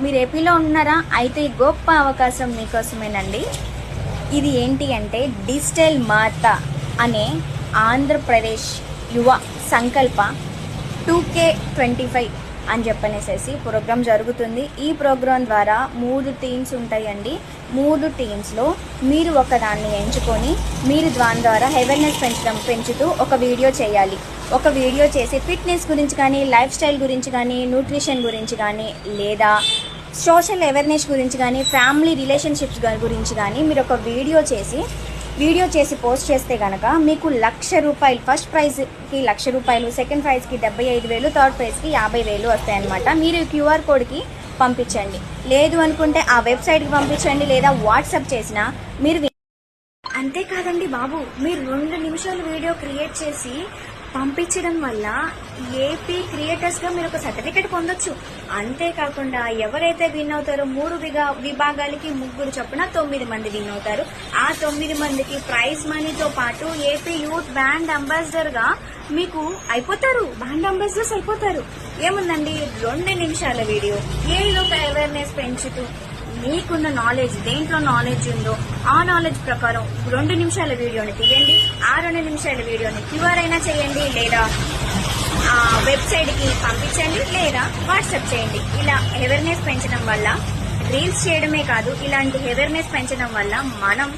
మీరు ఏపీలో ఉన్నారా? అయితే ఈ గొప్ప అవకాశం మీకోసమేనండి. ఇది ఏంటి అంటే డిజిటల్ మాత అనే ఆంధ్రప్రదేశ్ యువ సంకల్ప 2K25 అని చెప్పనేసేసి ప్రోగ్రామ్ జరుగుతుంది. ఈ ప్రోగ్రాం ద్వారా 3 టీమ్స్ ఉంటాయండి. 3 టీమ్స్లో మీరు ఒకదాన్ని ఎంచుకొని మీరు దాని ద్వారా అవేర్నెస్ పెంచుతూ ఒక వీడియో చేయాలి. ఒక వీడియో చేసి ఫిట్నెస్ గురించి కానీ, లైఫ్ స్టైల్ గురించి కానీ, న్యూట్రిషన్ గురించి కానీ, లేదా సోషల్ అవేర్నెస్ గురించి కానీ, ఫ్యామిలీ రిలేషన్షిప్స్ గురించి కానీ మీరు ఒక వీడియో చేసి పోస్ట్ చేస్తే కనుక మీకు ₹1,00,000, ఫస్ట్ ప్రైజ్కి ₹1,00,000, సెకండ్ ప్రైజ్కి 75,000, థర్డ్ ప్రైజ్కి 50,000 వస్తాయన్నమాట. మీరు క్యూఆర్ కోడ్కి పంపించండి. లేదు అనుకుంటే ఆ వెబ్సైట్కి పంపించండి, లేదా వాట్సాప్ చేసినా మీరు. అంతేకాదండి బాబు, మీరు 2 నిమిషాల వీడియో క్రియేట్ చేసి పంపించడం వల్ల ఏపీ క్రియేటర్స్గా మీరు ఒక సర్టిఫికెట్ పొందొచ్చు. అంతేకాకుండా ఎవరైతే విన్ అవుతారో 3 విభాగాలకి 3 చొప్పున 9 మంది విన్ అవుతారు. ఆ 9 మందికి ప్రైజ్ మనీతో పాటు ఏపీ యూత్ బ్రాండ్ అంబాసిడర్గా మీకు అయిపోతారు. బ్రాండ్ అంబాసిడర్స్ అయిపోతారు. ఏముందండి, 2 నిమిషాల వీడియో ఏదో ఒక అవేర్నెస్ పెంచుతూ మీకున్న నాలెడ్జ్, దేంట్లో నాలెడ్జ్ ఉందో ఆ నాలెడ్జ్ ప్రకారం 2 నిమిషాల వీడియోని తీయండి. ఆ 2 నిమిషాల వీడియోని క్యూఆర్ అయినా చేయండి, లేదా వెబ్సైట్కి పంపించండి, లేదా వాట్సాప్ చేయండి. ఇలా అవేర్నెస్ పెంచడం వల్ల రీల్స్ చేయడమే కాదు, ఇలాంటి అవేర్నెస్ పెంచడం వల్ల మనం